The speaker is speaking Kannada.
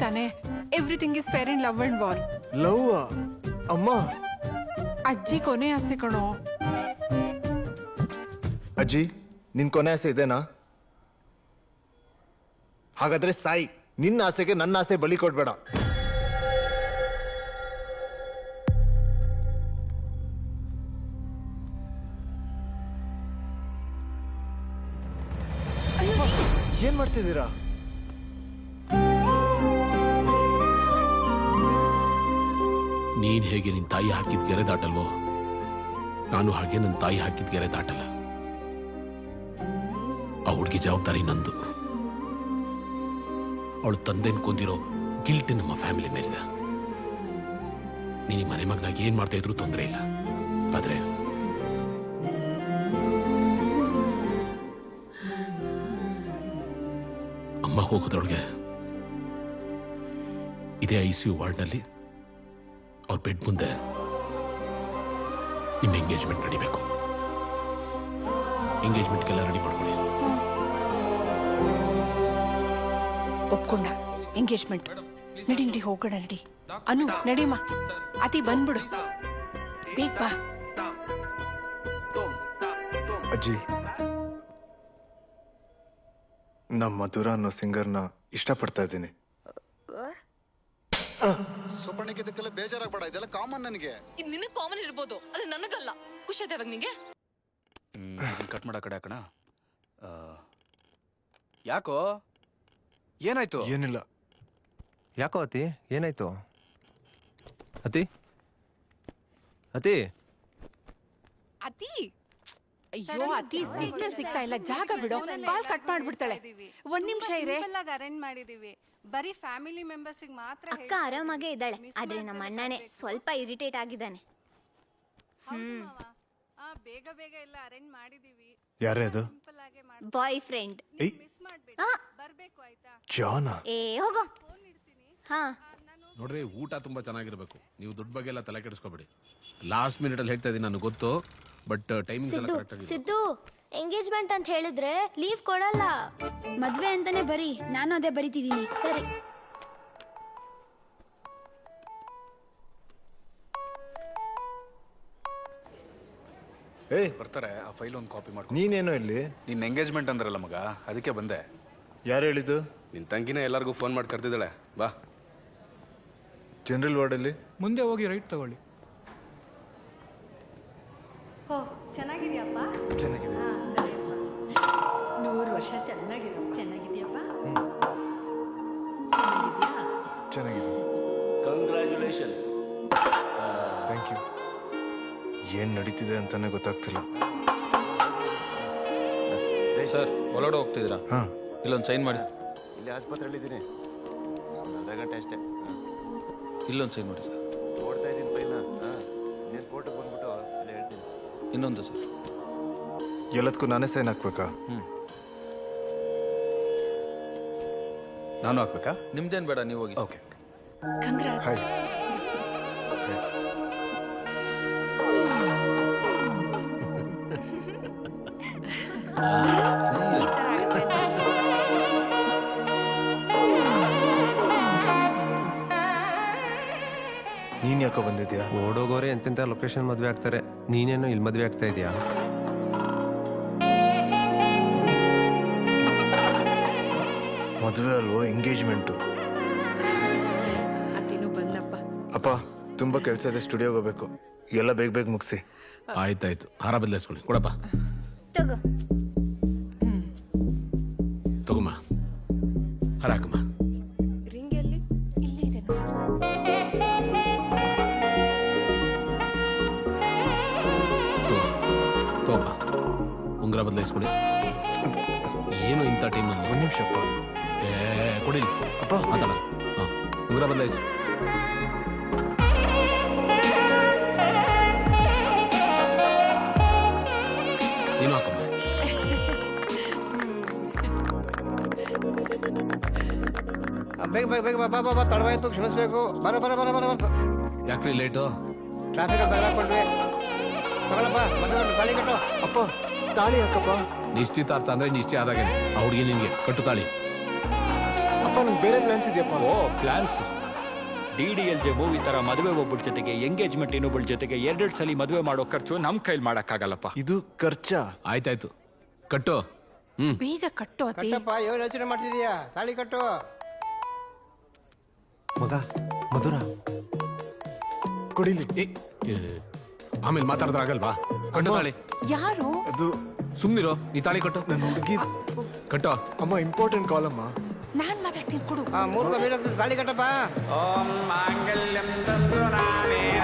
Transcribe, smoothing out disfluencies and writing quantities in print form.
ತಾನೆ, everything is fair in love and war. Love ಅಮ್ಮ? ಅಜ್ಜಿ ಕೊನೆ ಆಸೆ ಕಣೋ. ಅಜ್ಜಿ, ನಿನ್ ಕೊನೆ ಆಸೆ ಇದೆನಾ? ಹಾಗಾದ್ರೆ ಸಾಯಿ, ನಿನ್ನ ಆಸೆಗೆ ನನ್ನ ಆಸೆ ಬಲಿ ಕೊಡ್ಬೇಡ. ಏನ್ ಮಾಡ್ತಿದ್ದೀರಾ? ನೀನ್ ಹೇಗೆ ನಿನ್ ತಾಯಿ ಹಾಕಿದ ಗೆರೆ ದಾಟಲ್ವೋ, ನಾನು ಹಾಗೆ ನನ್ನ ತಾಯಿ ಹಾಕಿದ ಗೆರೆ ದಾಟಲ್ಲ. ಆ ಹುಡುಗಿ ಜವಾಬ್ದಾರಿ ನಂದು. ಅವಳು ತಂದೆನ್ ಕೊಂದಿರೋ ಗಿಲ್ಟ್ ನಮ್ಮ ಫ್ಯಾಮಿಲಿ ಮೇಲಿದೆ. ನೀನು ಮನೆ ಮಗನಾಗಿ ಏನ್ ಮಾಡ್ತಾ ಇದ್ರು ತೊಂದರೆ ಇಲ್ಲ, ಆದ್ರೆ ಅಮ್ಮ ಹೋಗೋದ್ರೊಳಗೆ ಇದೇ ICU ವಾರ್ಡ್ನಲ್ಲಿ ಅವ್ರ ಬೆಡ್ ಮುಂದೆ ನಿಮ್ಮ ಎಂಗೇಜ್ಮೆಂಟ್ ನಡಿಬೇಕು. ಎಂಗೇಜ್ಮೆಂಟ್ಗೆಲ್ಲ ರೆಡಿ ಮಾಡ್ಕೊಳ್ಳಿ. ಒಪ್ಕೊಂಡ ಎಂಗೇಜ್ಮೆಂಟ್. ನಡಿ ನಡಿ ಹೋಗೋಣ, ನಡಿ ಅನು, ನಡಿಮ್ಮ. ಅತಿ ಬಂದ್ಬಿಡು, ಬೇಗ ಬಾ. ಅಜ್ಜಿ, ನಮ್ಮ ಮಧುರ ಅನ್ನೋ ಸಿಂಗರ್ನ ಇಷ್ಟಪಡ್ತಾ ಇದ್ದೀನಿ. ಸುಪರ್ಣಿಗೆ ಇದಕ್ಕೆಲ್ಲ ಬೇಜಾರಾಗ್ಬೇಡ, ಇದೆಲ್ಲ ಕಾಮನ್. ನನಗೆ ಇದು ನಿನಗೆ ಕಾಮನ್ ಇರ್ಬೋದು, ಅದು ನನಗಲ್ಲ. ಖುಷಿ ಆಯ್ತಾ ಇವಾಗ ನಿಂಗೆ? ಕಟ್ ಮಾಡ ಕಡೆ ಹಾಕೋಣ. ಯಾಕೋ, ಏನಾಯ್ತು? ಏನಿಲ್ಲ. ಯಾಕೋ ಅತಿ, ಏನಾಯ್ತು? ಅತಿ ಅತಿ ಅತಿ, ಅಯ್ಯೋ ಅತಿ, ಸಿಗ್ನಲ್ ಸಿಗ್ತಾ ಇಲ್ಲ, ಜಾಗ ಬಿಡೋ, ಕಾಲ್ ಕಟ್ ಮಾಡ್ಬಿಡ್ತಾಳೆ. ಒಂದ್ ನಿಮಿಷ ಇರೇ. ಅರೇಂಜ್ ಮಾಡಿದೀವಿ, ಬರೀ ಫ್ಯಾಮಿಲಿ ಮೆಂಬರ್ಸ್ ಮಾತ್ರ. ಅಕ್ಕ ಆರಾಮಾಗೇ ಇದ್ದಾಳೆ, ಆದ್ರೆ ನಮ್ಮ ಅಣ್ಣನೇ ಸ್ವಲ್ಪ ಇರಿಟೇಟ್ ಆಗಿದ್ದಾನೆ. ಬೇಗ ಬೇಗ ಎಲ್ಲ ಅರೇಂಜ್ ಮಾಡಿದೀವಿ. ಯಾರೇ ಅದು? Boy friend. ಮಿಸ್ ಮಾಡ್ಬೇಡಿ, ಬರ್ಬೇಕು ಆಯ್ತಾ? ಜಾನ? ಏ ಹೋಗೋ. ಹಾ ನೋಡ್ರಿ, ಊಟ ತುಂಬಾ ಚೆನ್ನಾಗಿರ್ಬೇಕು. ನೀವು ದುಡ್ಡು ಬಗ್ಗೆ ಎಲ್ಲ ತಲೆ ಕೆಡಿಸ್ಕೋಬೇಡಿ. ಲಾಸ್ಟ್ ಮಿನಿಟ್ ಅಲ್ಲಿ ಹೇಳ್ತಾ ಇದೀನಿ, ನನಗೆ ಗೊತ್ತು, ಬಟ್ ಟೈಮಿಂಗ್ಸ್ ಎಲ್ಲ ಕರೆಕ್ಟ್ ಆಗಿದೆ. ಸಿದ್ದು, ಎಂಗೇಜ್ಮೆಂಟ್ ಅಂತ ಹೇಳಿದ್ರೆ ಲೀವ್ ಕೊಡಲ್ಲ. ಮದ್ವೆ ಅಂತಾನೆ ಬರೀ, ನಾನು ಅದೇ ಬರಿತಿದ್ದೀನಿ. ಸರಿ. ಬರ್ತಾರೆ, ಆ ಫೈಲ್ ಒಂದು ಕಾಪಿ ಮಾಡ್ಕೊ. ನೀನೇನೋ ಇಲ್ಲಿ? ನಿನ್ನ ಎಂಗೇಜ್ಮೆಂಟ್ ಅಂದ್ರಲ್ಲ ಮಗ, ಅದಕ್ಕೆ ಬಂದೆ. ಯಾರು ಹೇಳಿದ್ದು? ನಿನ್ನ ತಂಗಿನೇ ಎಲ್ಲರಿಗೂ ಫೋನ್ ಮಾಡಿ ಕರೆದಿದ್ದಾಳೆ. ಬಾ. ಜನರಲ್ ವಾರ್ಡಲ್ಲಿ ಮುಂದೆ ಹೋಗಿ ರೈಟ್ ತಗೊಳ್ಳಿ. ಹೋ, ಚೆನ್ನಾಗಿದ್ಯಪ್ಪ? ಚೆನ್ನಾಗಿದೆ. 100 ವರ್ಷ ಚೆನ್ನಾಗಿದ್ಯಪ್ಪ. ಚೆನ್ನಾಗಿದೆ. ಕಂಗ್ರ್ಯಾಚುಲೇಷನ್ಸ್. Thank you. ಏನ್ ನಡೀತಿದೆ ಅಂತಾನೆ ಗೊತ್ತಾಗ್ತಿಲ್ಲ. ಸರ್, ಹೊರಗಡೆ ಹೋಗ್ತಿದ್ದೀರಾ? ಹಾ, ಇಲ್ಲೊಂದು ಸೈನ್ ಮಾಡಿ. ಇಲ್ಲಿ ಆಸ್ಪತ್ರೆಯಲ್ಲಿ ಇದ್ದೀನಿ, ಅರ್ಧ ಗಂಟೆ ಅಷ್ಟೇ. ಇಲ್ಲೊಂದು ಸೈನ್ ಮಾಡಿ ಸರ್. ನೋಡ್ತಾ ಇದ್ದೀನಿ ಫೈಲ್ನ. ನೀನು ಕೋರ್ಟಿಗೆ ಬಂದ್ಬಿಟ್ಟು ಅಲ್ಲಿ ಹೇಳ್ತೀನಿ. ಇನ್ನೊಂದು ಸರ್. ಎಲ್ಲದಕ್ಕೂ ನಾನೇ ಸೈನ್ ಹಾಕ್ಬೇಕಾ? ನಾನು ಹಾಕ್ಬೇಕಾ? ನಿಮ್ದೇನು ಬೇಡ, ನೀವು ಹೋಗಿ. ಓಕೆ. ಹಾಯ್. ನೀನ್ ಯಾಕೋ ಬಂದಿದ್ಯಾ? ಓಡೋಗೋರೆ ಎಂತೆಂಥ ಲೊಕೇಶನ್ ಮದುವೆ ಆಗ್ತಾರೆ, ನೀನೇನು ಇಲ್ಲಿ ಮದುವೆ ಆಗ್ತಾ ಇದೆಯಾ? ಮದುವೆ ಅಲ್ವೋ, ಎಂಗೇಜ್ಮೆಂಟು. ಅತಿನೂ ಬಂದಪ್ಪ. ಅಪ್ಪ, ತುಂಬಾ ಕೆಲಸ ಇದೆ, ಸ್ಟುಡಿಯೋಗೆ ಹೋಗ್ಬೇಕು. ಎಲ್ಲ ಬೇಗ ಬೇಗ ಮುಗಿಸಿ. ಆಯ್ತಾಯ್ತು, ಹಾರ ಬದಲಾಯಿಸ್ಕೊಳ್ಳಿ. ಕೊಡಪ್ಪ. ತಗೋ. ತಗೊಮ್ಮ, ಹಾರ ಹಾಕಮ್ಮ. ರಿಂಗ್ ಎಲ್ಲಿ? ಇಲ್ಲೇ ಇದೆ. ತಗೋಪ್ಪ, ಉಂಗುರ ಬದಲಾಯಿಸ್ಕೊಡಿ. ಏನು ಇಂಥ ಟೈಮಲ್ಲಿ? ಒಂದ್ ನಿಮಿಷ ಅಪ್ಪ. ಕೊಡಿ ಅಪ್ಪ. ಮಾತಾಡ. ಹಾಂ, ಉಂಗುರ ಬದಲಾಯಿಸಿ. ನೀನು ಹಾಕಮ್ಮ. ಬೇಗ ಬೇಗ ಬೇಗ ಬಾ ಬಾ ಬಾ, ತಡವಾಯ್ತು, ಕ್ಷಮಿಸ್ಬೇಕು. ಬರ ಬರ ಬರ ಬರ ಬರ. ಯಾಕ್ರಿ ಲೇಟು? ಟ್ರಾಫಿಕ್ ತಗೊಳ್ಕೊಂಡ್ವಿ. ತಗೊಳಪ್ಪ, ಮದುವೆ ತಾಳಿ ಕಟ್ಟು. ಅಪ್ಪ, ತಾಳಿ ಹಾಕಪ್ಪ. ನಿಶ್ಚಿತಾರ್ಥ ಅಂದ್ರೆ ನಿಶ್ಚಯ ಆದಾಗೆ. ಆ ಹುಡುಗಿ ನಿನ್ಗೆ ಕಟ್ಟು ತಾಳಿ. ಅಪ್ಪ, ನಂಗೆ ಬೇರೆ ಪ್ಲಾನ್ಸ್ ಇದೆಯಪ್ಪ. ಓ ಪ್ಲಾನ್ಸ್. DDLJ ಮೂವಿ ತರ ಮದುವೆ ಒಬ್ಬರ ಜೊತೆಗೆ ಎಂಗೇಜ್ಮೆಂಟ್ ಇನ್ನೊಬ್ಬಳ ಜೊತೆಗೆ 2 ಸಲ ಮದುವೆ ಮಾಡೋ ಖರ್ಚು ನಮ್ ಕೈಲಿ ಮಾಡಕ್ಕಾಗಲ್ಲಪ್ಪ. ಇದು ಖರ್ಚಾ? ಆಯ್ತಾಯ್ತು ಕಟ್ಟು. ಬೇಗ ಕಟ್ಟೋ ಅತಿ. ಕಟ್ಟಪ್ಪ, ಏನು ಯೋಚನೆ ಮಾಡ್ತಿದೀಯಾ? ತಾಳಿ ಕಟ್ಟು. ಮಗ ಮಧುರ ಕೊಡಿಲಿ. ಆಮೇಲೆ ಮಾತಾಡಿದ್ರಾಗಲ್ವಾ? ಕಟ್ಟು ತಾಳಿ. ಯಾರು? ಅದು ಸುಮ್ನಿರೋ, ನೀ ತಾಳಿ ಕಟ್ಟು. ನನ್ನ ಹುಡುಗಿ. ಕಟ್ಟೋ. ಅಮ್ಮ ಇಂಪಾರ್ಟೆಂಟ್ ಕಾಲ್ ಅಮ್ಮ. ನಾನ್ ಮಾತಾಡ್ತೀನಿ ಕೊಡು. 3 ಮೀಟರ್ ತಾಳಿ ಕಟ್ಟಪ್ಪ. ಓಂ ಮಾಂಗಲ್ಯಂ ತಂತು ನಾನೇನ